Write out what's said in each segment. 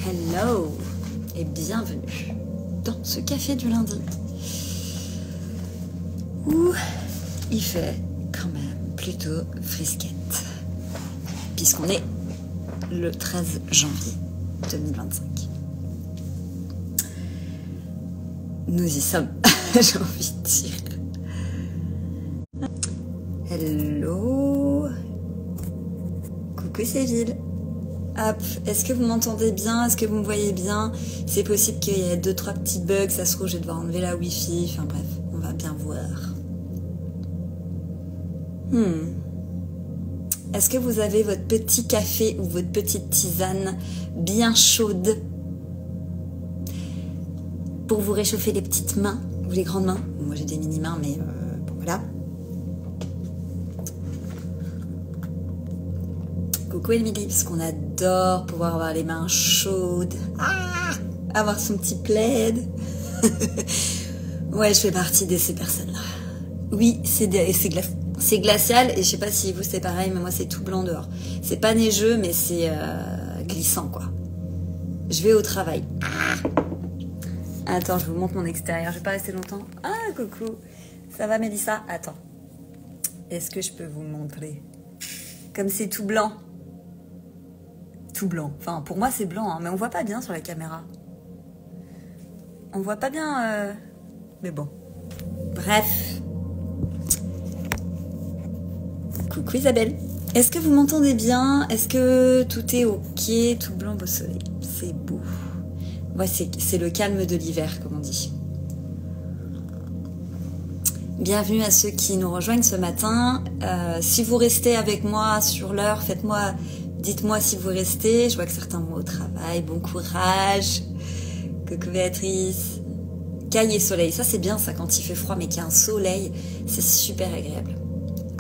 Hello et bienvenue dans ce café du lundi où il fait quand même plutôt frisquette puisqu'on est le 13 janvier 2025. Nous y sommes, j'ai envie de dire. Hello. Coucou Séville. Hop, est-ce que vous m'entendez bien? Est-ce que vous me voyez bien? C'est possible qu'il y ait 2-3 petits bugs, ça se trouve je vais devoir enlever la wifi, enfin bref, on va bien voir. Est-ce que vous avez votre petit café ou votre petite tisane bien chaude pour vous réchauffer les petites mains ou les grandes mains? Moi j'ai des mini-mains mais bon voilà. Coucou Émilie, parce qu'on adore pouvoir avoir les mains chaudes, avoir son petit plaid. Ouais, je fais partie de ces personnes-là. Oui, c'est glacial et je sais pas si vous c'est pareil, mais moi c'est tout blanc dehors. C'est pas neigeux, mais c'est glissant quoi. Je vais au travail. Attends, je vous montre mon extérieur, je vais pas rester longtemps. Ah, coucou, ça va Mélissa? Attends, est-ce que je peux vous montrer? Comme c'est tout blanc. Tout blanc. Enfin, pour moi, c'est blanc, hein, mais on voit pas bien sur la caméra. On voit pas bien... Mais bon. Bref. Coucou Isabelle. Est-ce que vous m'entendez bien? Est-ce que tout est ok? Tout blanc, beau soleil. C'est beau. Ouais, c'est le calme de l'hiver, comme on dit. Bienvenue à ceux qui nous rejoignent ce matin. Si vous restez avec moi sur l'heure, dites-moi si vous restez. Je vois que certains vont au travail. Bon courage. Coucou Béatrice. Caille et soleil. Ça, c'est bien, ça, quand il fait froid, mais qu'il y a un soleil. C'est super agréable.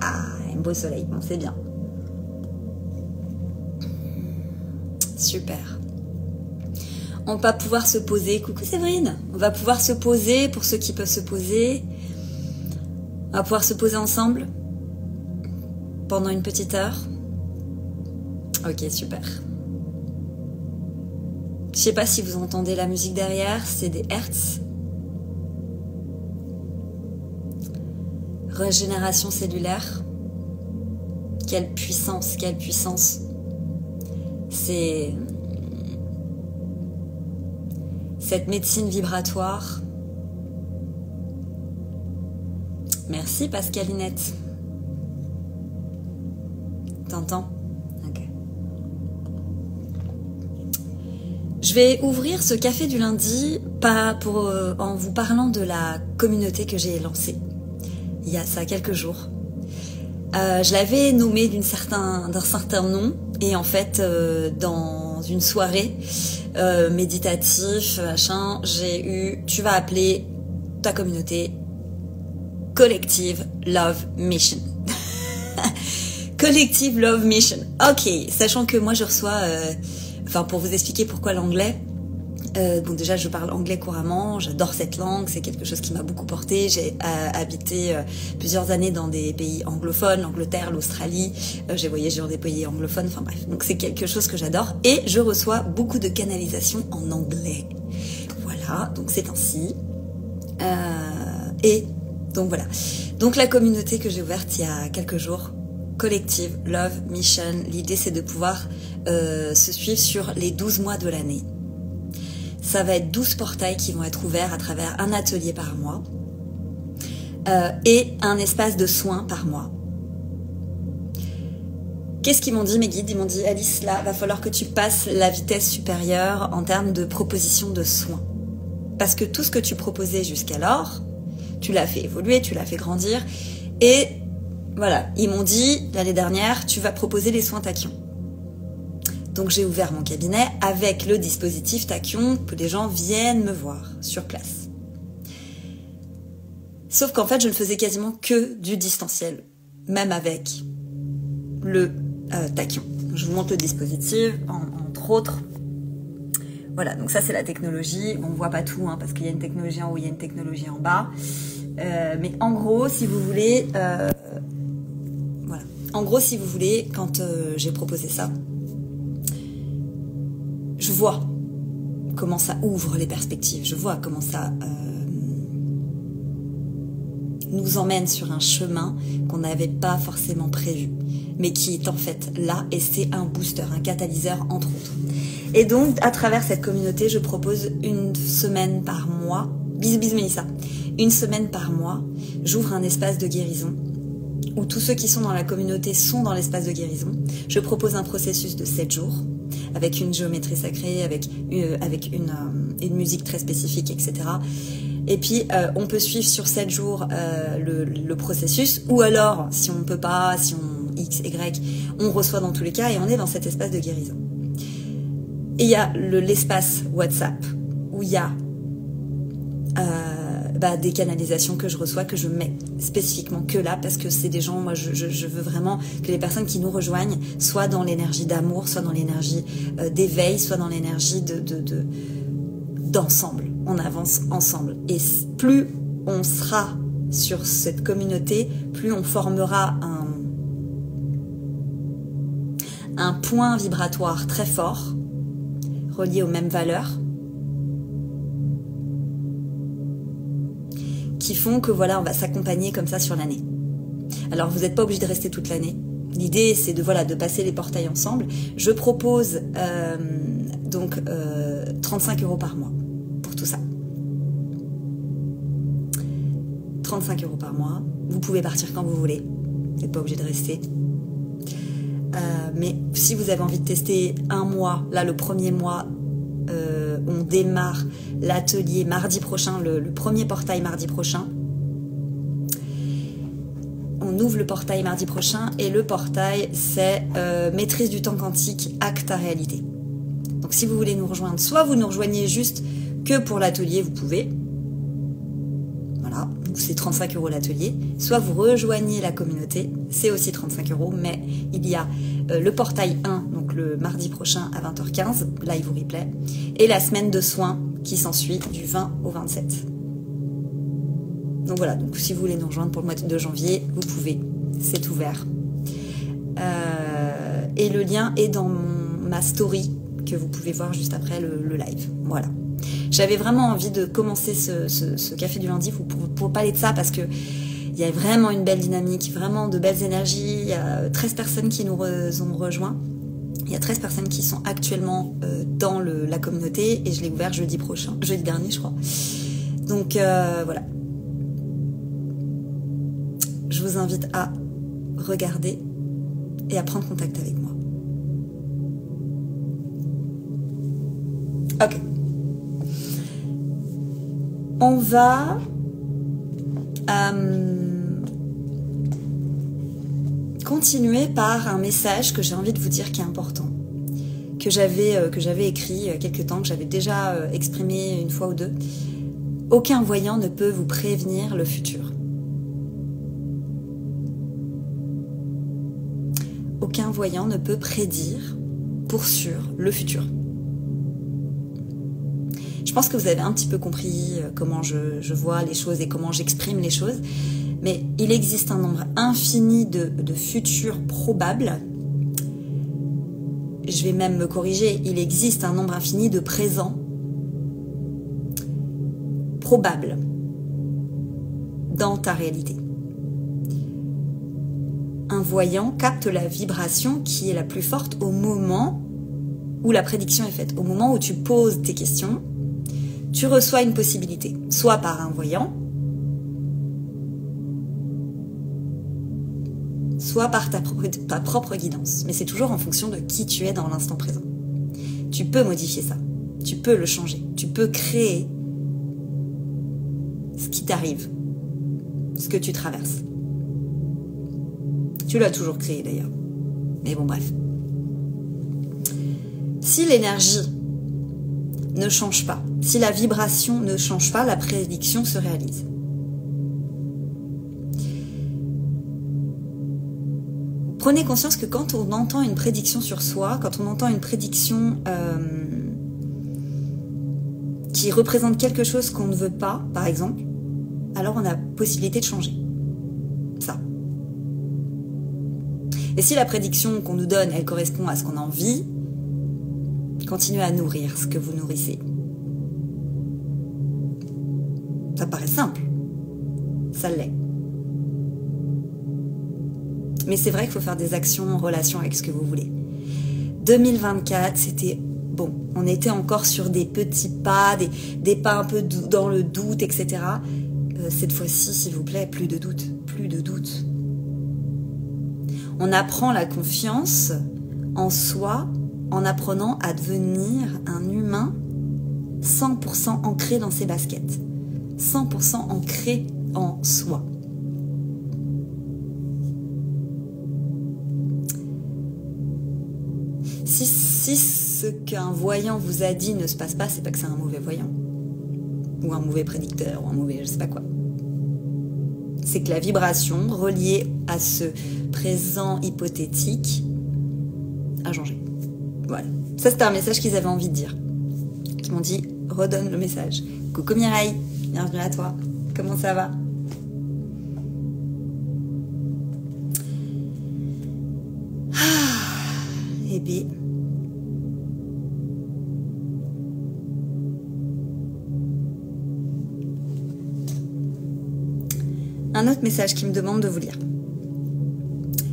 Ah, un beau soleil. Bon, c'est bien. Super. On va pouvoir se poser. Coucou Séverine. On va pouvoir se poser pour ceux qui peuvent se poser. On va pouvoir se poser ensemble pendant une petite heure. Ok, super. Je sais pas si vous entendez la musique derrière, c'est des hertz. Régénération cellulaire. Quelle puissance, quelle puissance. C'est cette médecine vibratoire. Merci Pascalinette. T'entends? Ok. Je vais ouvrir ce café du lundi en vous parlant de la communauté que j'ai lancée il y a ça quelques jours. Je l'avais nommée d'un certain nom et en fait dans une soirée méditative, machin, tu vas appeler ta communauté Collective Love Mission. Collective Love Mission. Ok, sachant que moi je reçois, pour vous expliquer pourquoi l'anglais, donc déjà je parle anglais couramment, j'adore cette langue, c'est quelque chose qui m'a beaucoup porté. J'ai habité plusieurs années dans des pays anglophones, l'Angleterre, l'Australie, j'ai voyagé dans des pays anglophones, enfin bref, donc c'est quelque chose que j'adore et je reçois beaucoup de canalisations en anglais. Voilà, donc c'est ainsi. Et donc voilà. Donc la communauté que j'ai ouverte il y a quelques jours, Collective Love Mission, l'idée c'est de pouvoir se suivre sur les 12 mois de l'année. Ça va être 12 portails qui vont être ouverts à travers un atelier par mois et un espace de soins par mois. Qu'est-ce qu'ils m'ont dit mes guides? Ils m'ont dit Alice, là, va falloir que tu passes la vitesse supérieure en termes de proposition de soins. Parce que tout ce que tu proposais jusqu'alors, tu l'as fait évoluer, tu l'as fait grandir. Et voilà, ils m'ont dit l'année dernière, tu vas proposer les soins Tachyon. Donc j'ai ouvert mon cabinet avec le dispositif Tachyon que les gens viennent me voir sur place. Sauf qu'en fait, je ne faisais quasiment que du distanciel, même avec le Tachyon. Je vous montre le dispositif, entre autres. Voilà, donc ça c'est la technologie. On ne voit pas tout, hein, parce qu'il y a une technologie en haut, il y a une technologie en bas. Mais en gros, si vous voulez... voilà. En gros, si vous voulez, quand j'ai proposé ça, je vois comment ça ouvre les perspectives, je vois comment ça nous emmène sur un chemin qu'on n'avait pas forcément prévu, mais qui est en fait là, et c'est un booster, un catalyseur entre autres. Et donc, à travers cette communauté, je propose une semaine par mois, bisous bisous Mélissa, une semaine par mois, j'ouvre un espace de guérison, où tous ceux qui sont dans la communauté sont dans l'espace de guérison. Je propose un processus de 7 jours, avec une géométrie sacrée, avec une musique très spécifique, etc. Et puis, on peut suivre sur 7 jours le processus, ou alors, si on ne peut pas, si on X, Y, on reçoit dans tous les cas, et on est dans cet espace de guérison. Et il y a l'espace WhatsApp, où il y a des canalisations que je reçois, que je mets spécifiquement que là, parce que c'est des gens, moi je veux vraiment que les personnes qui nous rejoignent soient dans l'énergie d'amour, soit dans l'énergie d'éveil, soit dans l'énergie d'ensemble. On avance ensemble. Et plus on sera sur cette communauté, plus on formera un point vibratoire très fort, relié aux mêmes valeurs, qui font que voilà, on va s'accompagner comme ça sur l'année. Alors vous n'êtes pas obligé de rester toute l'année. L'idée c'est de passer les portails ensemble. Je propose 35 € par mois pour tout ça. 35 € par mois. Vous pouvez partir quand vous voulez. Vous n'êtes pas obligé de rester. Mais si vous avez envie de tester un mois, là le premier mois, on démarre l'atelier mardi prochain, le premier portail mardi prochain. On ouvre le portail mardi prochain et le portail c'est maîtrise du temps quantique, acte à réalité. Donc si vous voulez nous rejoindre, soit vous nous rejoignez juste que pour l'atelier, vous pouvez. Voilà, c'est 35 € l'atelier. Soit vous rejoignez la communauté, c'est aussi 35 €, mais il y a le portail 1, donc le mardi prochain à 20h15, live ou replay, et la semaine de soins qui s'ensuit du 20 au 27. Donc voilà, donc si vous voulez nous rejoindre pour le mois de janvier, vous pouvez, c'est ouvert. Et le lien est dans ma story que vous pouvez voir juste après le live. Voilà. J'avais vraiment envie de commencer ce café du lundi pour parler de ça parce que il y a vraiment une belle dynamique, vraiment de belles énergies. Il y a 13 personnes qui nous ont rejoints. Il y a 13 personnes qui sont actuellement dans la communauté et je l'ai ouvert jeudi dernier je crois. Donc voilà. Je vous invite à regarder et à prendre contact avec moi. Ok. On va continuer par un message que j'ai envie de vous dire qui est important, que j'avais écrit il y a quelques temps, que j'avais déjà exprimé une fois ou deux. Aucun voyant ne peut vous prévenir le futur. Aucun voyant ne peut prédire, pour sûr, le futur. Je pense que vous avez un petit peu compris comment je vois les choses et comment j'exprime les choses. Mais il existe un nombre infini de futurs probables. Je vais même me corriger. Il existe un nombre infini de présents probables dans ta réalité. Un voyant capte la vibration qui est la plus forte au moment où la prédiction est faite. Au moment où tu poses tes questions, tu reçois une possibilité, soit par un voyant, soit par ta propre guidance. Mais c'est toujours en fonction de qui tu es dans l'instant présent. Tu peux modifier ça, tu peux le changer, tu peux créer ce qui t'arrive, ce que tu traverses. Tu l'as toujours créé d'ailleurs. Mais bon, bref. Si l'énergie ne change pas, si la vibration ne change pas, la prédiction se réalise. Prenez conscience que quand on entend une prédiction sur soi, quand on entend une prédiction qui représente quelque chose qu'on ne veut pas, par exemple, alors on a possibilité de changer ça. Et si la prédiction qu'on nous donne, elle correspond à ce qu'on a envie, continuez à nourrir ce que vous nourrissez. Ça paraît simple. Ça l'est. Mais c'est vrai qu'il faut faire des actions en relation avec ce que vous voulez. 2024, c'était bon. On était encore sur des petits pas, des pas un peu dans le doute, etc. Cette fois-ci, s'il vous plaît, plus de doute. Plus de doute. On apprend la confiance en soi en apprenant à devenir un humain 100% ancré dans ses baskets. 100% ancré en soi. Si ce qu'un voyant vous a dit ne se passe pas, c'est pas que c'est un mauvais voyant. Ou un mauvais prédicteur, ou un mauvais je sais pas quoi. C'est que la vibration reliée à ce présent hypothétique a changé. Voilà. Ça, c'était un message qu'ils avaient envie de dire. Qui m'ont dit, redonne le message. Coucou Mireille, bienvenue à toi. Comment ça va? Eh bien... Un autre message qui me demande de vous lire.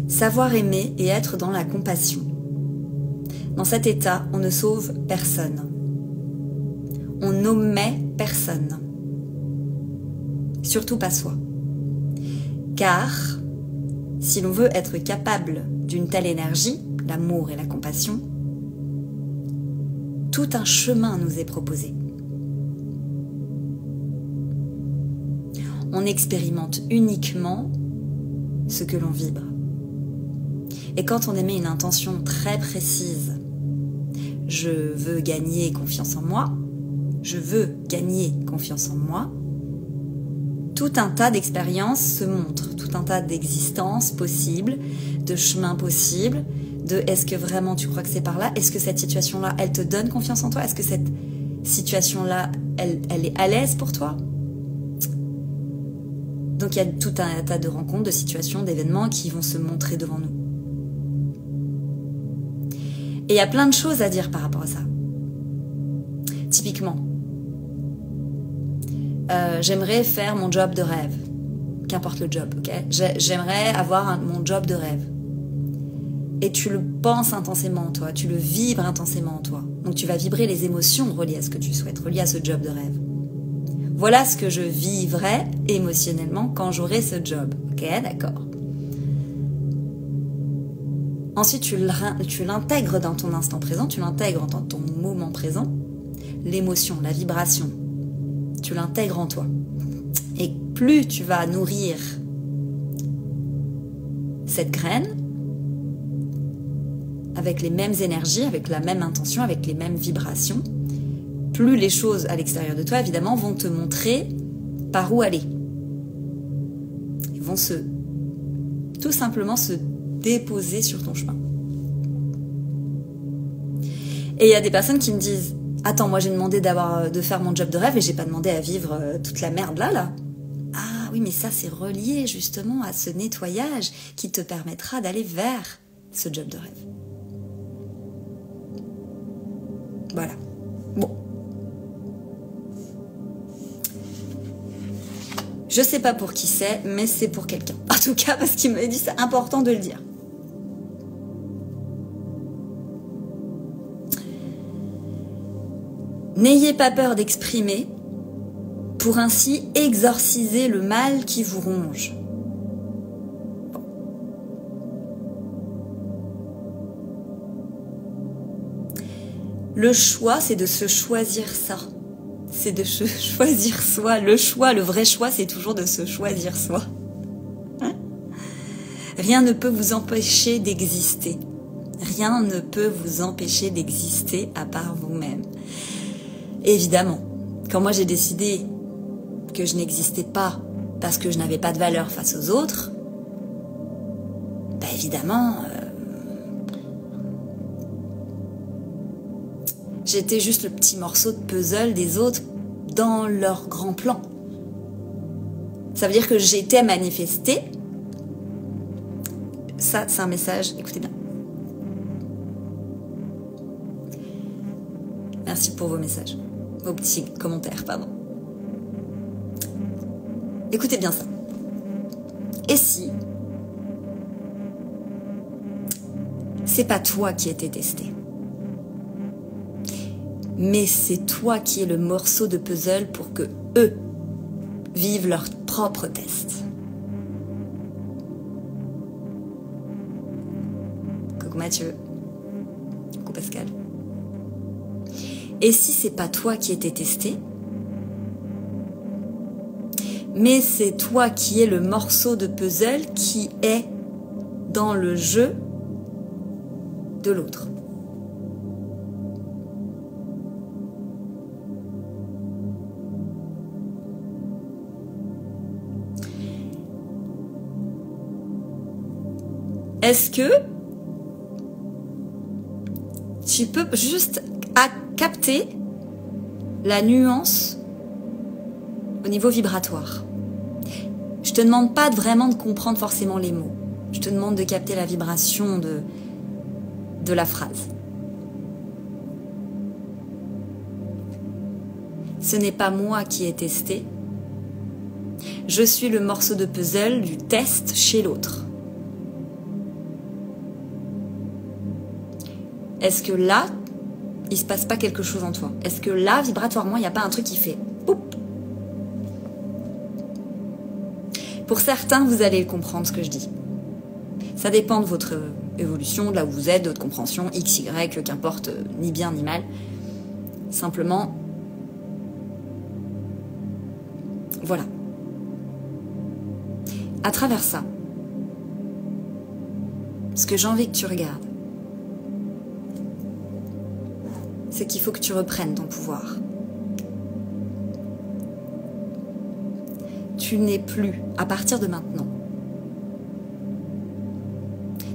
Savoir aimer et être dans la compassion. Dans cet état, on ne sauve personne. On n'omet personne. Surtout pas soi. Car, si l'on veut être capable d'une telle énergie, l'amour et la compassion, tout un chemin nous est proposé. On expérimente uniquement ce que l'on vibre. Et quand on émet une intention très précise, je veux gagner confiance en moi, je veux gagner confiance en moi, tout un tas d'expériences se montrent, tout un tas d'existences possibles, de chemins possibles, de est-ce que vraiment tu crois que c'est par là? Est-ce que cette situation-là, elle te donne confiance en toi? Est-ce que cette situation-là, elle est à l'aise pour toi? Donc il y a tout un tas de rencontres, de situations, d'événements qui vont se montrer devant nous. Et il y a plein de choses à dire par rapport à ça. Typiquement, j'aimerais faire mon job de rêve. Qu'importe le job, ok? J'aimerais avoir mon job de rêve. Et tu le penses intensément en toi, tu le vibres intensément en toi. Donc tu vas vibrer les émotions reliées à ce que tu souhaites, reliées à ce job de rêve. Voilà ce que je vivrais émotionnellement quand j'aurai ce job. Ok, d'accord. Ensuite, tu l'intègres dans ton instant présent, tu l'intègres dans ton moment présent. L'émotion, la vibration, tu l'intègres en toi. Et plus tu vas nourrir cette graine, avec les mêmes énergies, avec la même intention, avec les mêmes vibrations, plus les choses à l'extérieur de toi, évidemment, vont te montrer par où aller. Ils vont tout simplement se déposer sur ton chemin. Et il y a des personnes qui me disent « Attends, moi j'ai demandé de faire mon job de rêve et j'ai pas demandé à vivre toute la merde là. » Ah oui, mais ça c'est relié justement à ce nettoyage qui te permettra d'aller vers ce job de rêve. Voilà. Bon. Je sais pas pour qui c'est, mais c'est pour quelqu'un. En tout cas, parce qu'il m'a dit c'est important de le dire. N'ayez pas peur d'exprimer pour ainsi exorciser le mal qui vous ronge. Bon. Le choix, c'est de se choisir ça. C'est de se choisir soi. Le choix, le vrai choix, c'est toujours de se choisir soi. Rien ne peut vous empêcher d'exister. Rien ne peut vous empêcher d'exister à part vous-même. Évidemment, quand moi j'ai décidé que je n'existais pas parce que je n'avais pas de valeur face aux autres, bah évidemment, j'étais juste le petit morceau de puzzle des autres dans leur grand plan. Ça veut dire que j'étais manifestée. Ça, c'est un message, écoutez bien. Merci pour vos messages, vos petits commentaires, pardon. Écoutez bien ça. Et si c'est pas toi qui étais testé, mais c'est toi qui es le morceau de puzzle pour que eux vivent leur propre test. Coucou Mathieu. Coucou Pascal. Et si c'est pas toi qui étais testé, mais c'est toi qui es le morceau de puzzle qui est dans le jeu de l'autre. Est-ce que tu peux juste capter la nuance au niveau vibratoire? Je te demande pas vraiment de comprendre forcément les mots. Je te demande de capter la vibration de la phrase. Ce n'est pas moi qui ai testé. Je suis le morceau de puzzle du test chez l'autre. Est-ce que là, il se passe pas quelque chose en toi? Est-ce que là, vibratoirement, il n'y a pas un truc qui fait poup? Pour certains, vous allez comprendre ce que je dis. Ça dépend de votre évolution, de là où vous êtes, de votre compréhension, X, Y, qu'importe, ni bien ni mal. Simplement, voilà. À travers ça, ce que j'ai envie que tu regardes, c'est qu'il faut que tu reprennes ton pouvoir. Tu n'es plus, à partir de maintenant,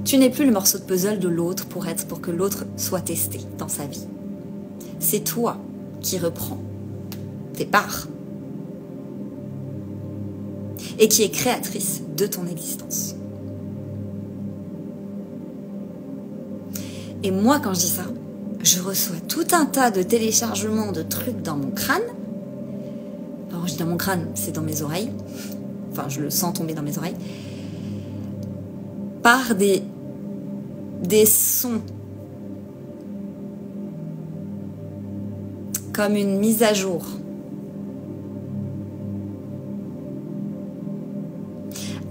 tu n'es plus le morceau de puzzle de l'autre pour que l'autre soit testé dans sa vie. C'est toi qui reprends tes parts et qui est créatrice de ton existence. Et moi, quand je dis ça, je reçois tout un tas de téléchargements de trucs dans mon crâne. Alors, je dis dans mon crâne, c'est dans mes oreilles. Enfin, je le sens tomber dans mes oreilles. Par des sons. Comme une mise à jour.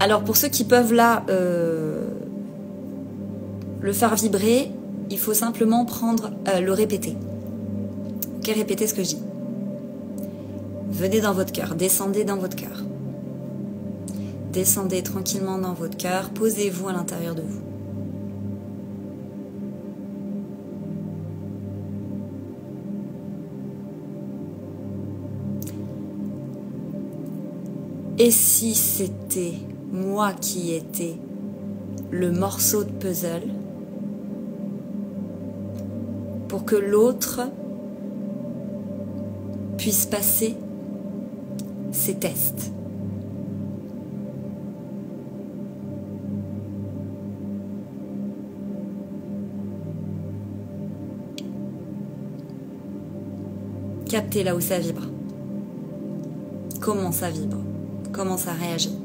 Alors, pour ceux qui peuvent là le faire vibrer, il faut simplement le répéter. Ok, répétez ce que je dis. Venez dans votre cœur, descendez dans votre cœur. Descendez tranquillement dans votre cœur, posez-vous à l'intérieur de vous. Et si c'était moi qui étais le morceau de puzzle pour que l'autre puisse passer ses tests. Captez là où ça vibre. Comment ça vibre? Comment ça réagit?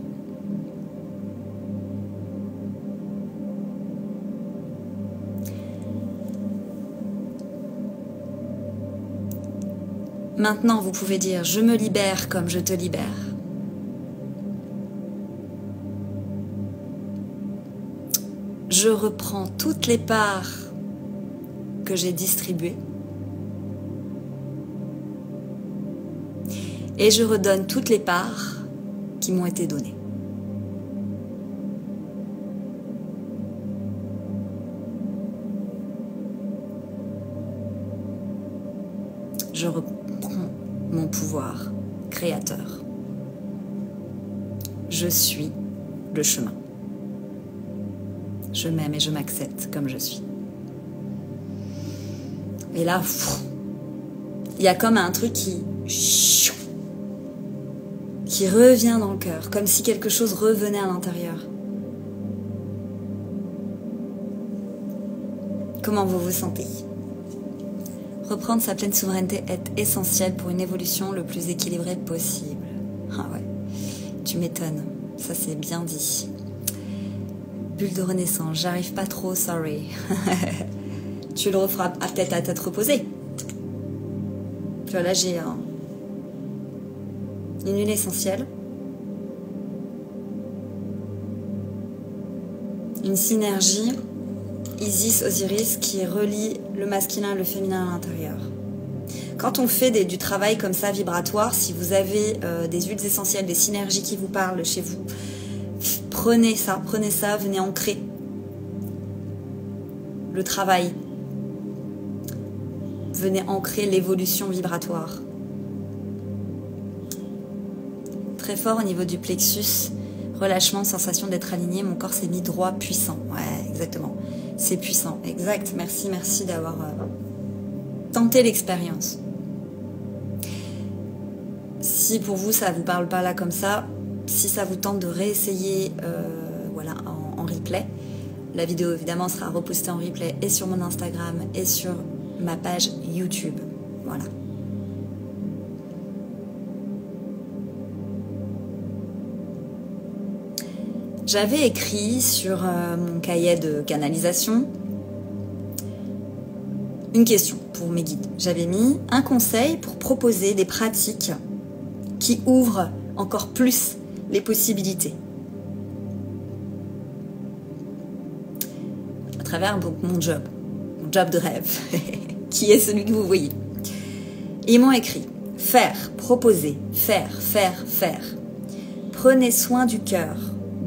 Maintenant, vous pouvez dire « Je me libère comme je te libère ». Je reprends toutes les parts que j'ai distribuées et je redonne toutes les parts qui m'ont été données. Je reprends mon pouvoir créateur. Je suis le chemin. Je m'aime et je m'accepte comme je suis. Et là, il y a comme un truc qui revient dans le cœur, comme si quelque chose revenait à l'intérieur. Comment vous vous sentez ? Reprendre sa pleine souveraineté est essentiel pour une évolution le plus équilibrée possible. Ah ouais. Tu m'étonnes. Ça, c'est bien dit. Bulle de renaissance. J'arrive pas trop, sorry. Tu le referas peut-être à tête reposée. Tu vois, là, j'ai une huile essentielle. Une synergie Isis-Osiris qui relie le masculin et le féminin à l'intérieur. Quand on fait du travail comme ça, vibratoire, si vous avez des huiles essentielles, des synergies qui vous parlent chez vous, prenez ça, venez ancrer le travail. Venez ancrer l'évolution vibratoire. Très fort au niveau du plexus, relâchement, sensation d'être aligné, mon corps s'est mis droit, puissant. Ouais, exactement. C'est puissant, exact. Merci d'avoir tenté l'expérience. Si pour vous ça vous parle pas là comme ça, si ça vous tente de réessayer voilà, en replay, la vidéo évidemment sera repostée en replay et sur mon Instagram et sur ma page YouTube. Voilà. J'avais écrit sur mon cahier de canalisation une question pour mes guides. J'avais mis un conseil pour proposer des pratiques qui ouvrent encore plus les possibilités. À travers donc, mon job de rêve, qui est celui que vous voyez. Et ils m'ont écrit « Faire, proposer, faire. Prenez soin du cœur.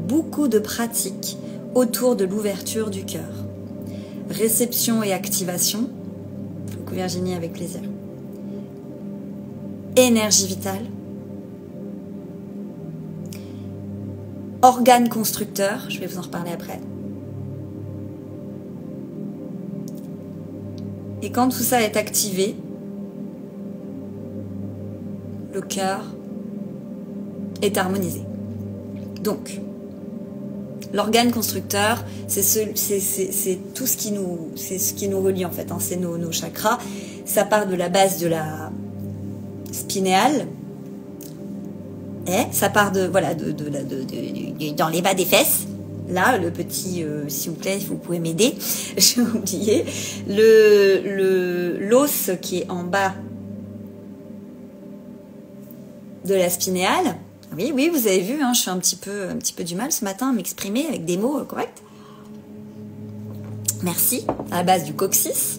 Beaucoup de pratiques autour de l'ouverture du cœur. Réception et activation. » Coucou Virginie, avec plaisir. Énergie vitale. Organes constructeurs, je vais vous en reparler après. Et quand tout ça est activé, le cœur est harmonisé. Donc, l'organe constructeur, c'est tout ce qui nous relie en fait. Hein, c'est nos chakras. Ça part de la base de la spinéale. Et ça part de dans les bas des fesses. Là, le petit, s'il vous plaît, vous pouvez m'aider. J'ai oublié l'os qui est en bas de la spinéale. Oui, vous avez vu, hein, je fais un petit peu du mal ce matin à m'exprimer avec des mots corrects. Merci. À la base du coccyx,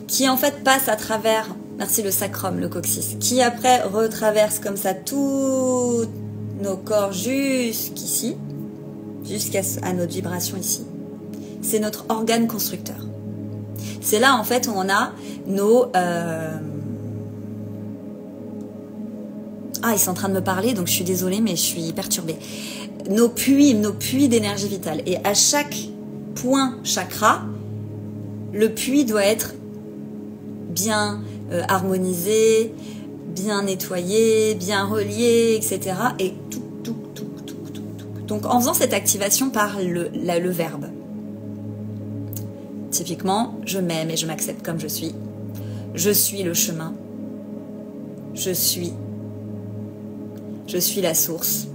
qui en fait passe à travers, merci le sacrum, le coccyx, qui après retraverse comme ça tous nos corps jusqu'ici, jusqu'à notre vibration ici. C'est notre organe constructeur. C'est là en fait où on a nos... Ah, ils sont en train de me parler, donc je suis désolée, mais je suis perturbée. Nos puits d'énergie vitale. Et à chaque point chakra, le puits doit être bien harmonisé, bien nettoyé, bien relié, etc. Et tout. Donc en faisant cette activation par le verbe. Typiquement, je m'aime et je m'accepte comme je suis. Je suis le chemin. Je suis la source.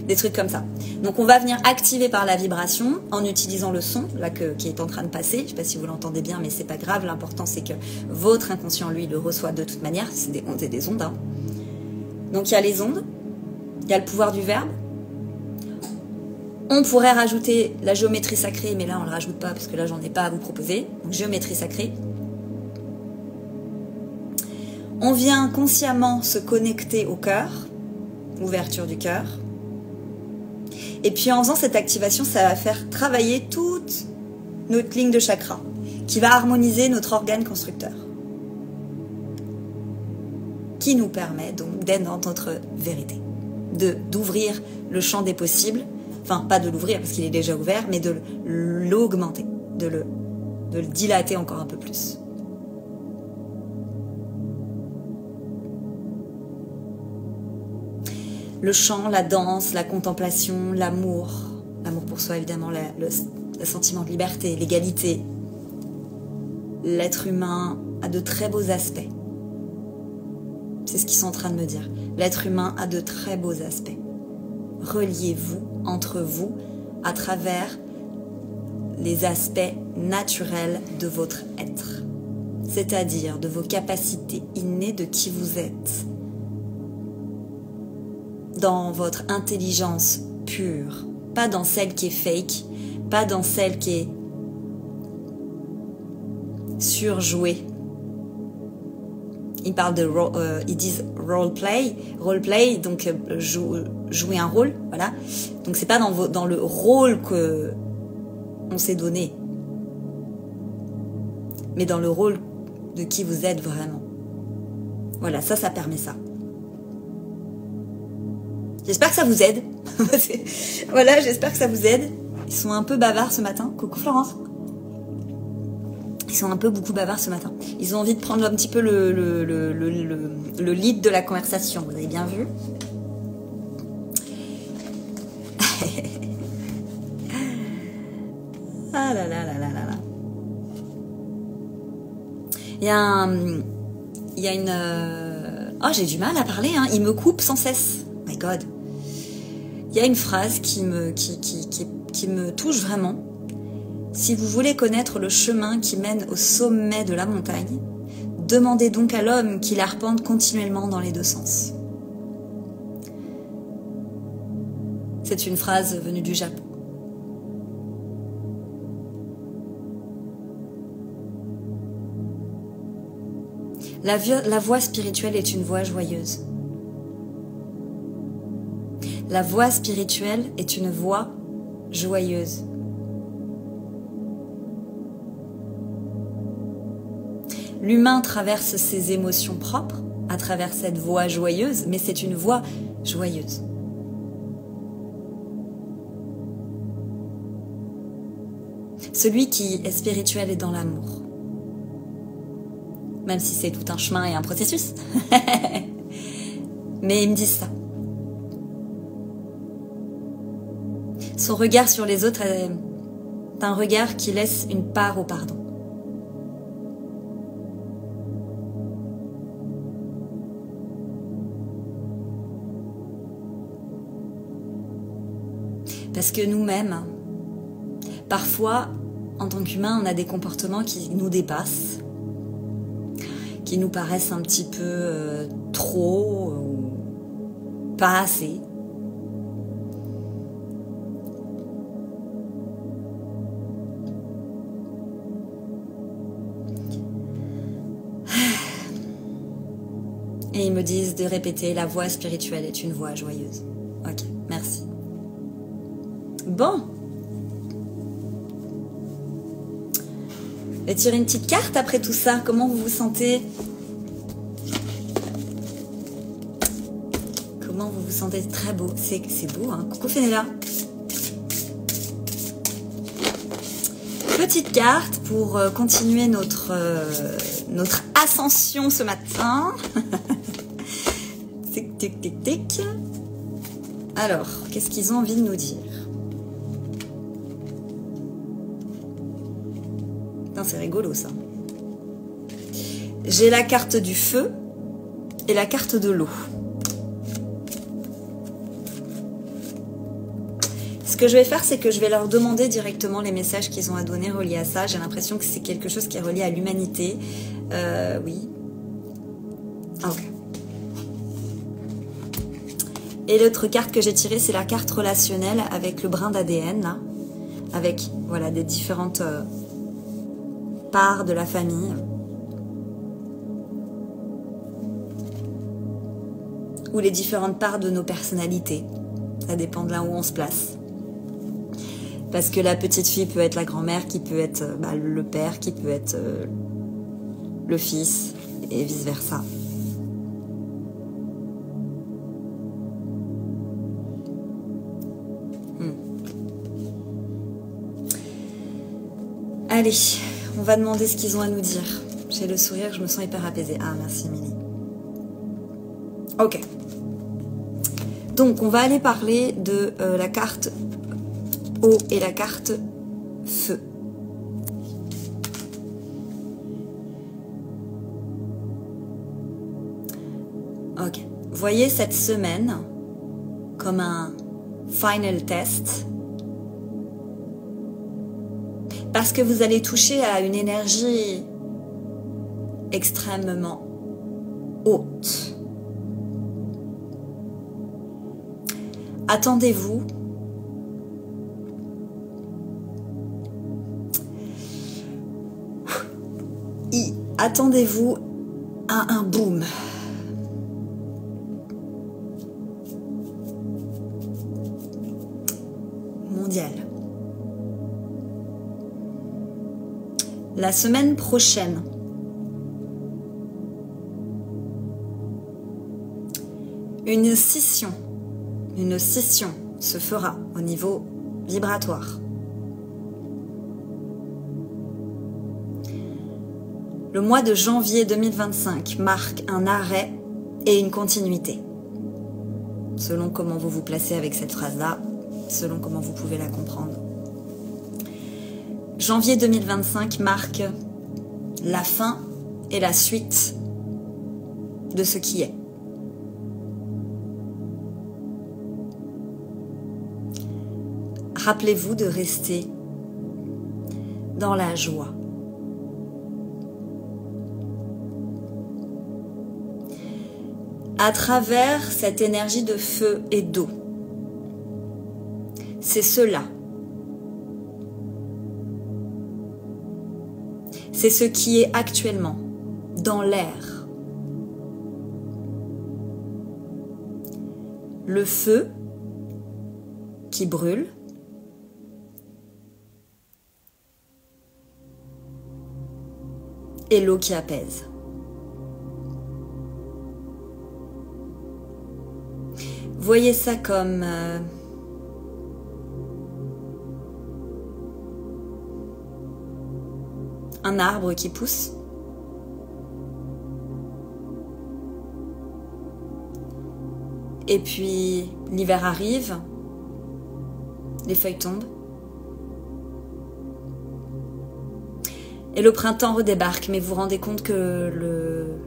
Des trucs comme ça. Donc on va venir activer par la vibration en utilisant le son là qui est en train de passer. Je ne sais pas si vous l'entendez bien, mais c'est pas grave. L'important c'est que votre inconscient lui le reçoit de toute manière. C'est des ondes. Hein. Donc il y a les ondes, il y a le pouvoir du verbe. On pourrait rajouter la géométrie sacrée, mais là on ne le rajoute pas parce que là j'en ai pas à vous proposer. Donc géométrie sacrée. On vient consciemment se connecter au cœur, ouverture du cœur. Et puis en faisant cette activation, ça va faire travailler toute notre ligne de chakra, qui va harmoniser notre organe constructeur, qui nous permet donc d'être dans notre vérité, d'ouvrir le champ des possibles, enfin pas de l'ouvrir parce qu'il est déjà ouvert, mais de l'augmenter, de le dilater encore un peu plus. Le chant, la danse, la contemplation, l'amour pour soi évidemment, le sentiment de liberté, l'égalité. L'être humain a de très beaux aspects. C'est ce qu'ils sont en train de me dire. L'être humain a de très beaux aspects. Reliez-vous entre vous à travers les aspects naturels de votre être, c'est-à-dire de vos capacités innées de qui vous êtes, dans votre intelligence pure, pas dans celle qui est fake, pas dans celle qui est surjouée. Ils parlent de ils disent roleplay, donc jouer un rôle, voilà. Donc c'est pas dans le rôle que on s'est donné, mais dans le rôle de qui vous êtes vraiment. Voilà, ça permet ça. J'espère que ça vous aide. Voilà, j'espère que ça vous aide. Ils sont un peu bavards ce matin. Coucou Florence. Ils sont un peu beaucoup bavards ce matin. Ils ont envie de prendre un petit peu le lead de la conversation. Vous avez bien vu? Ah là là là là là là. Il y a une... Oh, j'ai du mal à parler, hein. Il me coupe sans cesse. My God. Il y a une phrase qui me touche vraiment. Si vous voulez connaître le chemin qui mène au sommet de la montagne, demandez donc à l'homme qui l'arpente continuellement dans les deux sens. C'est une phrase venue du Japon. La voie spirituelle est une voie joyeuse. La voie spirituelle est une voie joyeuse. L'humain traverse ses émotions propres à travers cette voie joyeuse, mais c'est une voie joyeuse. Celui qui est spirituel est dans l'amour. Même si c'est tout un chemin et un processus. Mais ils me disent ça. Son regard sur les autres est un regard qui laisse une part au pardon. Parce que nous-mêmes, parfois, en tant qu'humains, on a des comportements qui nous dépassent, qui nous paraissent un petit peu trop ou pas assez. Et ils me disent de répéter, la voie spirituelle est une voie joyeuse. Ok, merci. Bon. Je vais tirer une petite carte après tout ça. Comment vous vous sentez? Comment vous vous sentez? Très beau. C'est beau, hein. Coucou Fénéla. Petite carte pour continuer notre ascension ce matin. Tic, tic, tic, tic. Alors, qu'est-ce qu'ils ont envie de nous dire? C'est rigolo ça. J'ai la carte du feu et la carte de l'eau. Ce que je vais faire, c'est que je vais leur demander directement les messages qu'ils ont à donner reliés à ça. J'ai l'impression que c'est quelque chose qui est relié à l'humanité. Oui. Ok. Et l'autre carte que j'ai tirée, c'est la carte relationnelle avec le brin d'ADN, là. Avec, voilà, des différentes... part de la famille ou les différentes parts de nos personnalités. Ça dépend de là où on se place. Parce que la petite fille peut être la grand-mère, qui peut être le père, qui peut être le fils, et vice-versa. Allez. On va demander ce qu'ils ont à nous dire. J'ai le sourire, je me sens hyper apaisée. Ah, merci Émilie. Ok. Donc, on va aller parler de la carte eau et la carte feu. Ok. Voyez cette semaine comme un final test. Parce que vous allez toucher à une énergie extrêmement haute. Attendez-vous à un boom. Mondial. La semaine prochaine, une scission se fera au niveau vibratoire. Le mois de janvier 2025 marque un arrêt et une continuité. Selon comment vous vous placez avec cette phrase-là, selon comment vous pouvez la comprendre. Janvier 2025 marque la fin et la suite de ce qui est. Rappelez-vous de rester dans la joie. À travers cette énergie de feu et d'eau. C'est cela. C'est ce qui est actuellement dans l'air. Le feu qui brûle. Et l'eau qui apaise. Voyez ça comme un arbre qui pousse. Et puis l'hiver arrive, les feuilles tombent. Et le printemps redébarque, mais vous vous rendez compte que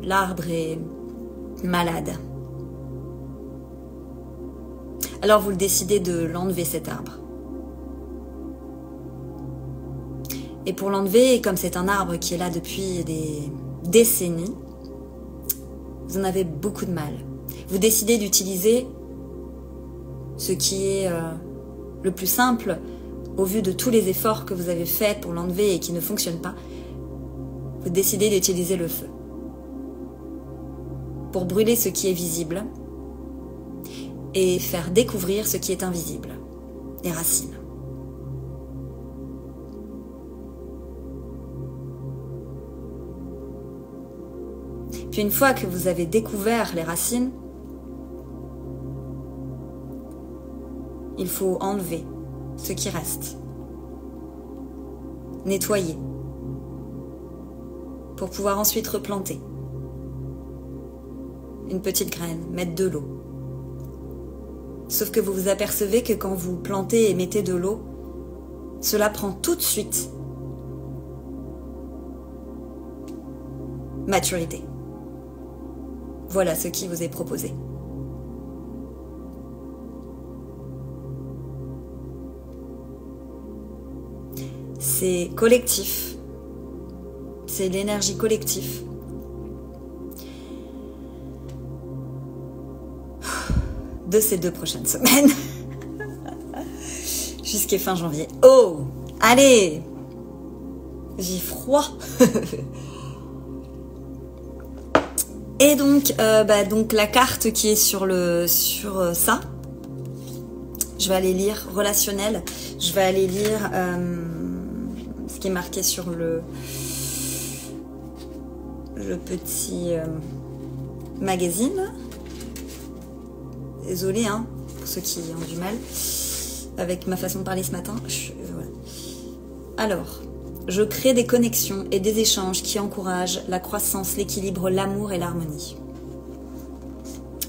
l'arbre est malade. Alors vous décidez de l'enlever cet arbre. Et pour l'enlever, comme c'est un arbre qui est là depuis des décennies, vous en avez beaucoup de mal. Vous décidez d'utiliser ce qui est le plus simple au vu de tous les efforts que vous avez faits pour l'enlever et qui ne fonctionnent pas. Vous décidez d'utiliser le feu pour brûler ce qui est visible et faire découvrir ce qui est invisible, les racines. Puis une fois que vous avez découvert les racines, il faut enlever ce qui reste, nettoyer, pour pouvoir ensuite replanter une petite graine, mettre de l'eau. Sauf que vous vous apercevez que quand vous plantez et mettez de l'eau, cela prend tout de suite maturité. Voilà ce qui vous est proposé. C'est collectif. C'est l'énergie collective. De ces 2 prochaines semaines. Jusqu'à fin janvier. Oh! Allez! J'ai froid. Et donc la carte qui est sur ça, je vais aller lire relationnel. Je vais aller lire ce qui est marqué sur le petit magazine. Désolée pour ceux qui ont du mal avec ma façon de parler ce matin. Voilà. Alors, je crée des connexions et des échanges qui encouragent la croissance, l'équilibre, l'amour et l'harmonie.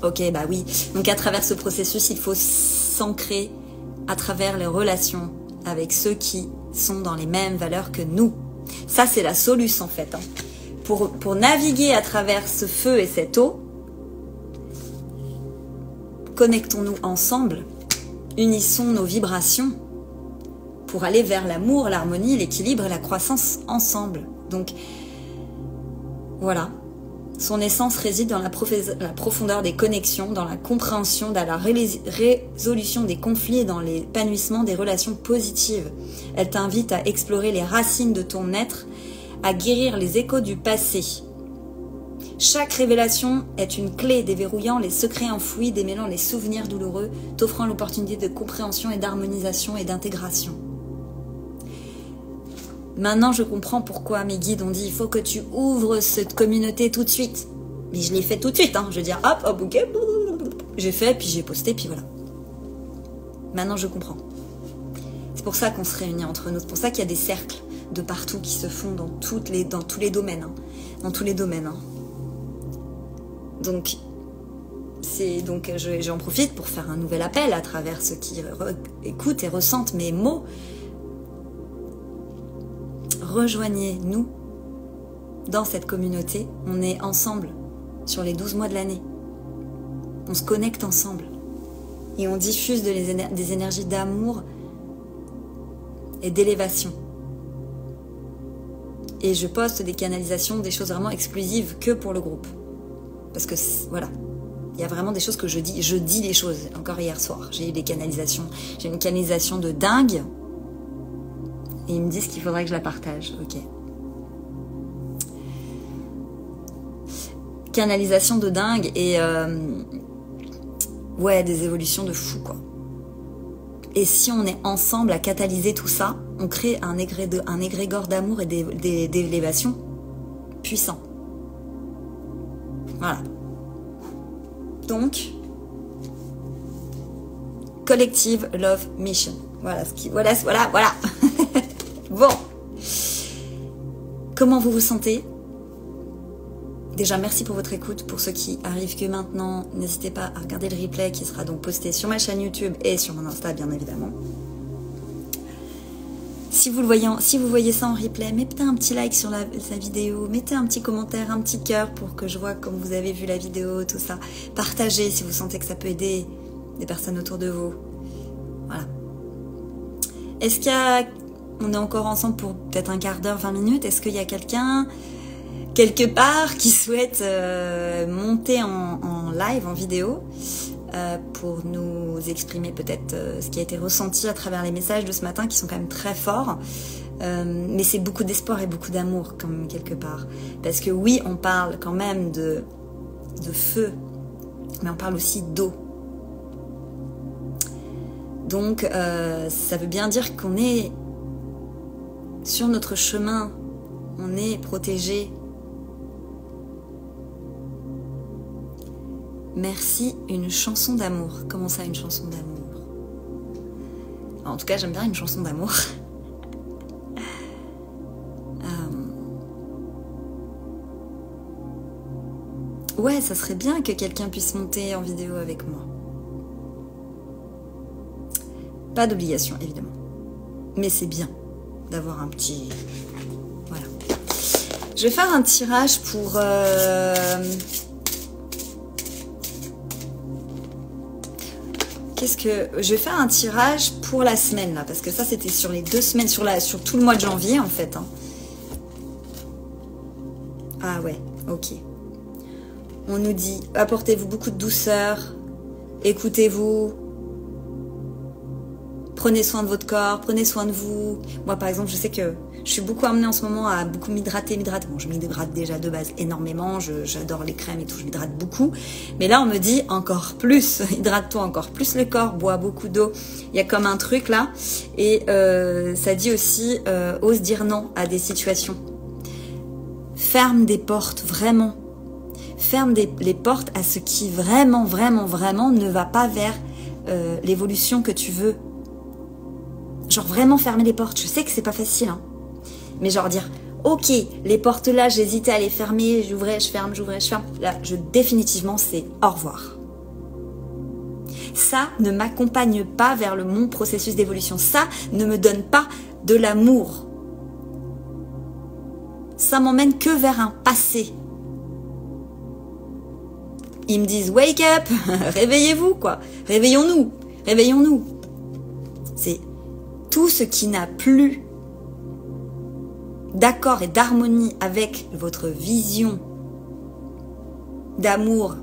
Ok, bah oui. Donc à travers ce processus, il faut s'ancrer à travers les relations avec ceux qui sont dans les mêmes valeurs que nous. Ça, c'est la solution en fait. Pour naviguer à travers ce feu et cette eau, connectons-nous ensemble, unissons nos vibrations pour aller vers l'amour, l'harmonie, l'équilibre et la croissance ensemble. Donc, voilà. Son essence réside dans la profondeur des connexions, dans la compréhension, dans la résolution des conflits et dans l'épanouissement des relations positives. Elle t'invite à explorer les racines de ton être, à guérir les échos du passé. Chaque révélation est une clé déverrouillant les secrets enfouis, démêlant les souvenirs douloureux, t'offrant l'opportunité de compréhension et d'harmonisation et d'intégration. Maintenant, je comprends pourquoi mes guides ont dit « il faut que tu ouvres cette communauté tout de suite ». Mais je l'ai fait tout de suite, hein. Je veux dire, hop, ok, j'ai fait, puis j'ai posté, puis voilà. Maintenant, je comprends. C'est pour ça qu'on se réunit entre nous. C'est pour ça qu'il y a des cercles de partout qui se font dans tous les domaines. Hein. Dans tous les domaines. Hein. Donc, j'en profite pour faire un nouvel appel à travers ceux qui écoutent et ressentent mes mots. Rejoignez-nous dans cette communauté. On est ensemble sur les 12 mois de l'année. On se connecte ensemble. Et on diffuse des énergies d'amour et d'élévation. Et je poste des canalisations, des choses vraiment exclusives que pour le groupe. Parce que, voilà, il y a vraiment des choses que je dis les choses. Encore hier soir, j'ai eu des canalisations. J'ai une canalisation de dingue. Et ils me disent qu'il faudrait que je la partage. Ok. Canalisation de dingue et... ouais, des évolutions de fou, quoi. Et si on est ensemble à catalyser tout ça, on crée un égrégore d'amour et d'élévation puissant. Voilà. Donc, Collective Love Mission. Voilà. Bon. Comment vous vous sentez? Déjà, merci pour votre écoute. Pour ceux qui arrivent que maintenant, n'hésitez pas à regarder le replay qui sera donc posté sur ma chaîne YouTube et sur mon Insta, bien évidemment. Si vous voyez ça en replay, mettez un petit like sur la vidéo, mettez un petit commentaire, un petit cœur pour que je vois comme vous avez vu la vidéo, tout ça. Partagez si vous sentez que ça peut aider des personnes autour de vous. Voilà. Est-ce qu'il y a... On est encore ensemble pour peut-être un quart d'heure, 20 minutes. Est-ce qu'il y a quelqu'un, quelque part, qui souhaite monter en live, en vidéo, pour nous exprimer peut-être ce qui a été ressenti à travers les messages de ce matin, qui sont quand même très forts. Mais c'est beaucoup d'espoir et beaucoup d'amour, quand même, quelque part. Parce que oui, on parle quand même de feu, mais on parle aussi d'eau. Donc, ça veut bien dire qu'on est... Sur notre chemin, on est protégé. Merci, une chanson d'amour. Comment ça, une chanson d'amour? En tout cas, j'aime bien une chanson d'amour. Ouais, ça serait bien que quelqu'un puisse monter en vidéo avec moi. Pas d'obligation, évidemment. Mais c'est bien d'avoir un petit... Voilà. Je vais faire un tirage pour... Qu'est-ce que... Je vais faire un tirage pour la semaine, là. Parce que ça, c'était sur les 2 semaines, sur tout le mois de janvier, en fait. Hein. Ah ouais, ok. On nous dit, apportez-vous beaucoup de douceur, écoutez-vous, prenez soin de votre corps, prenez soin de vous. Moi, par exemple, je sais que je suis beaucoup amenée en ce moment à beaucoup m'hydrater. Bon, je m'hydrate déjà de base énormément. J'adore les crèmes et tout, je m'hydrate beaucoup. Mais là, on me dit encore plus. Hydrate-toi encore plus le corps, bois beaucoup d'eau. Il y a comme un truc là. Et ça dit aussi, ose dire non à des situations. Ferme des portes, vraiment. Ferme les portes à ce qui vraiment, vraiment, vraiment ne va pas vers l'évolution que tu veux. Genre vraiment fermer les portes. Je sais que c'est pas facile, hein. Mais genre dire, ok, les portes là, j'hésitais à les fermer, j'ouvrais, je ferme, j'ouvrais, je ferme. Là, définitivement, c'est au revoir. Ça ne m'accompagne pas vers mon processus d'évolution. Ça ne me donne pas de l'amour. Ça m'emmène que vers un passé. ils me disent wake up, réveillez-vous quoi, réveillons-nous, réveillons-nous. C'est tout ce qui n'a plus d'accord et d'harmonie avec votre vision d'amour,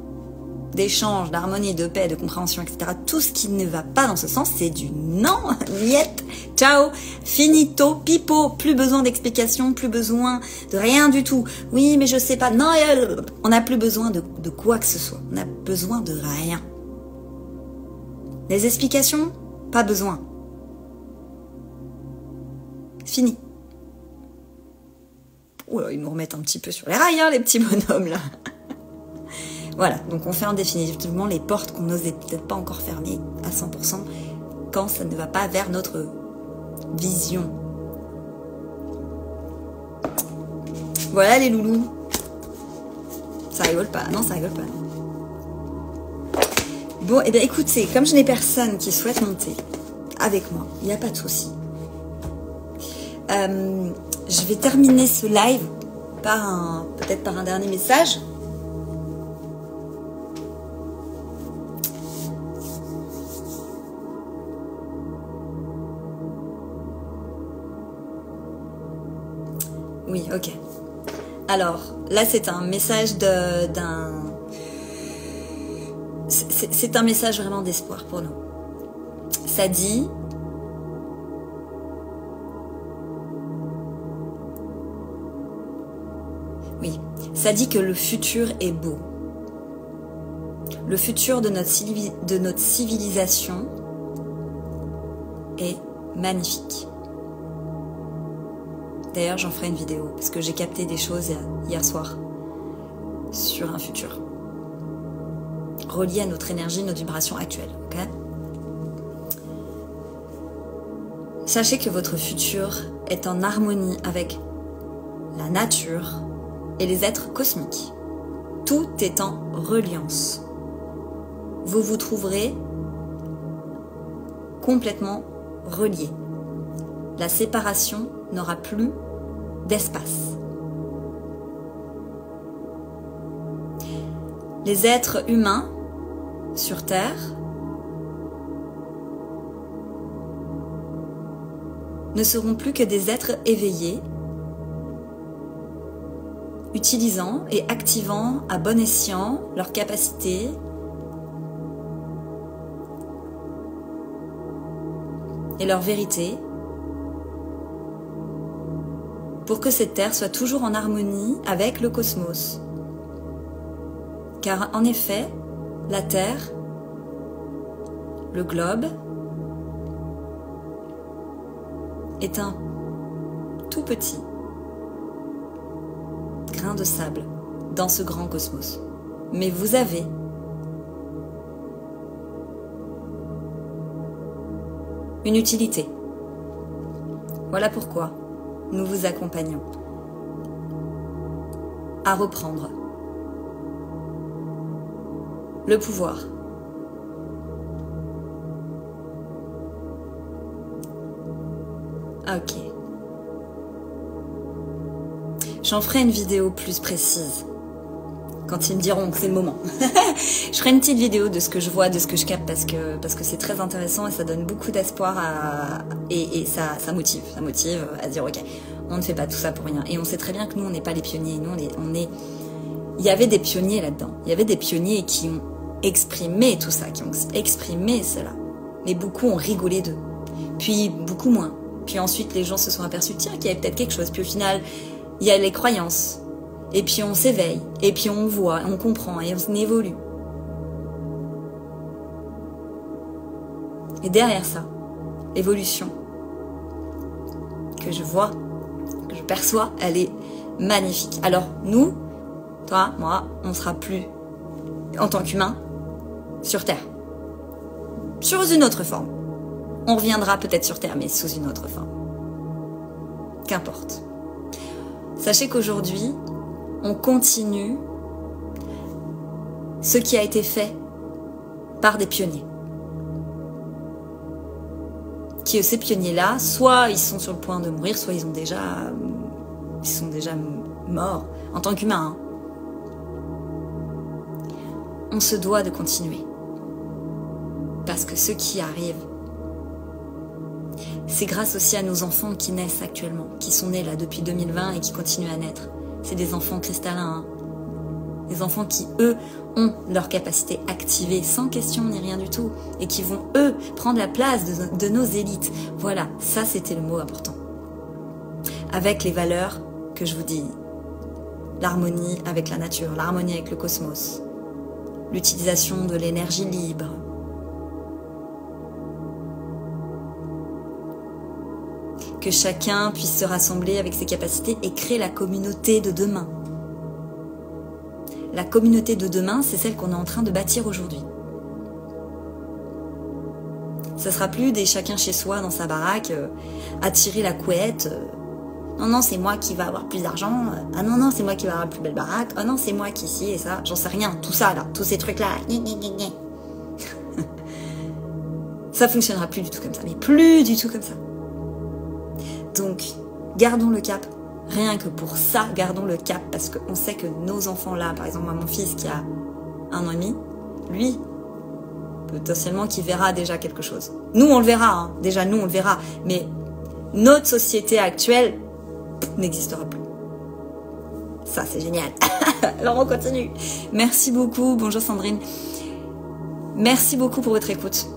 d'échange, d'harmonie, de paix, de compréhension, etc. Tout ce qui ne va pas dans ce sens, c'est du non, niet, ciao, finito, pipo, plus besoin d'explications, plus besoin de rien du tout. Oui, mais je sais pas, non, on n'a plus besoin de quoi que ce soit, on a besoin de rien. Les explications, pas besoin. Fini. Oula, ils nous remettent un petit peu sur les rails, hein, les petits bonhommes là. Voilà, donc on ferme définitivement les portes qu'on n'osait peut-être pas encore fermer à 100% quand ça ne va pas vers notre vision. Voilà les loulous. Ça rigole pas, non ça rigole pas. Bon, et bien écoutez, comme je n'ai personne qui souhaite monter avec moi, il n'y a pas de souci. Je vais terminer ce live peut-être par un dernier message. Oui, ok. Alors, là, c'est un message c'est un message vraiment d'espoir pour nous. Ça dit... Oui, ça dit que le futur est beau. Le futur de notre civilisation est magnifique. D'ailleurs, j'en ferai une vidéo, parce que j'ai capté des choses hier soir sur un futur. Relié à notre énergie, notre vibration actuelle. Okay, sachez que votre futur est en harmonie avec la nature et les êtres cosmiques. Tout est en reliance. Vous vous trouverez complètement reliés. La séparation n'aura plus d'espace. Les êtres humains sur Terre ne seront plus que des êtres éveillés, utilisant et activant à bon escient leurs capacités et leur vérité pour que cette Terre soit toujours en harmonie avec le cosmos. Car en effet, la Terre, le globe, est un tout petit grain de sable dans ce grand cosmos. Mais vous avez une utilité. Voilà pourquoi nous vous accompagnons à reprendre le pouvoir. Ok. J'en ferai une vidéo plus précise quand ils me diront que c'est le moment. Je ferai une petite vidéo de ce que je vois, de ce que je capte parce que c'est très intéressant et ça donne beaucoup d'espoir et ça motive à dire ok, on ne fait pas tout ça pour rien. Et on sait très bien que nous on n'est pas les pionniers, nous il y avait des pionniers là-dedans. Il y avait des pionniers qui ont exprimé tout ça, qui ont exprimé cela. Mais beaucoup ont rigolé d'eux. Puis beaucoup moins. Puis ensuite les gens se sont aperçus tiens qu'il y avait peut-être quelque chose. Puis au final il y a les croyances. Et puis on s'éveille, et puis on voit, on comprend, et on évolue. Et derrière ça, l'évolution que je vois, que je perçois, elle est magnifique. Alors nous, toi, moi, on sera plus, en tant qu'humains, sur Terre. Sur une autre forme. On reviendra peut-être sur Terre, mais sous une autre forme. Qu'importe. Sachez qu'aujourd'hui, on continue ce qui a été fait par des pionniers. Ces pionniers-là, soit ils sont sur le point de mourir, soit ils sont déjà morts en tant qu'humains. on se doit de continuer. Parce que ce qui arrive, c'est grâce aussi à nos enfants qui naissent actuellement, qui sont nés là depuis 2020 et qui continuent à naître. C'est des enfants cristallins, hein. Des enfants qui, eux, ont leur capacité activée sans question ni rien du tout et qui vont, eux, prendre la place de nos élites. Voilà, ça c'était le mot important. Avec les valeurs que je vous dis, l'harmonie avec la nature, l'harmonie avec le cosmos, l'utilisation de l'énergie libre, que chacun puisse se rassembler avec ses capacités et créer la communauté de demain. La communauté de demain, c'est celle qu'on est en train de bâtir aujourd'hui. Ça sera plus des chacun chez soi dans sa baraque, à tirer la couette. Non, non, c'est moi qui va avoir plus d'argent. Ah non, non, c'est moi qui va avoir la plus belle baraque. Ah non, c'est moi qui ci et ça. J'en sais rien. Tout ça là, tous ces trucs-là. Ça fonctionnera plus du tout comme ça. Mais plus du tout comme ça. Donc, gardons le cap. Rien que pour ça, gardons le cap. Parce qu'on sait que nos enfants là, par exemple, moi, mon fils qui a 1 an et demi, lui, potentiellement qui verra déjà quelque chose. Nous, on le verra. Hein. Déjà, nous, on le verra. Mais notre société actuelle n'existera plus. Ça, c'est génial. Alors, on continue. Merci beaucoup. Bonjour Sandrine. Merci beaucoup pour votre écoute.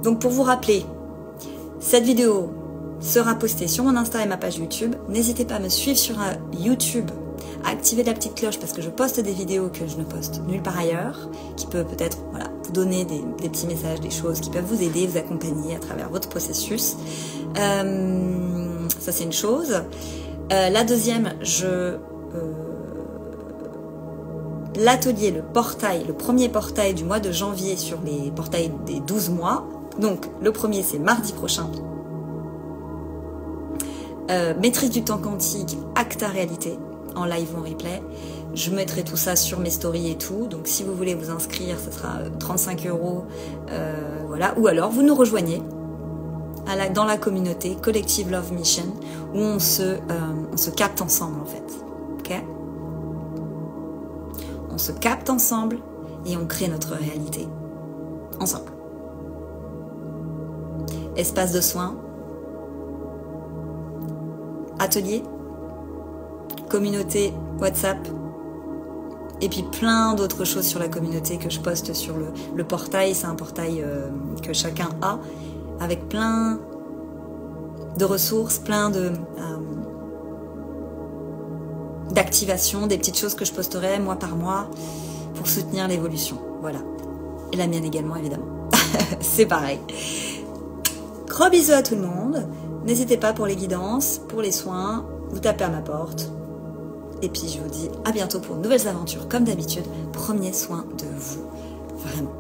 Donc, pour vous rappeler, cette vidéo sera postée sur mon Insta et ma page YouTube. N'hésitez pas à me suivre sur YouTube, à activer la petite cloche parce que je poste des vidéos que je ne poste nulle part ailleurs, qui peut peut-être voilà, vous donner des petits messages, des choses qui peuvent vous aider, vous accompagner à travers votre processus. Ça, c'est une chose. La deuxième, l'atelier, le portail, le premier portail du mois de janvier sur les portails des 12 mois. Donc, le premier, c'est mardi prochain. Maîtrise du temps quantique, acte à réalité, en live ou en replay. Je mettrai tout ça sur mes stories et tout. Donc, si vous voulez vous inscrire, ce sera 35 €. Voilà. Ou alors, vous nous rejoignez dans la communauté Collective Love Mission, où on se capte ensemble, en fait. Ok ? On se capte ensemble et on crée notre réalité. Ensemble. Espace de soins, atelier, communauté WhatsApp, et puis plein d'autres choses sur la communauté que je poste sur le portail. C'est un portail que chacun a, avec plein de ressources, plein d'activations, des petites choses que je posterai mois par mois pour soutenir l'évolution. Voilà. Et la mienne également, évidemment. C'est pareil. Gros bisous à tout le monde. N'hésitez pas pour les guidances, pour les soins, vous tapez à ma porte. Et puis je vous dis à bientôt pour de nouvelles aventures. Comme d'habitude, prenez soin de vous. Vraiment.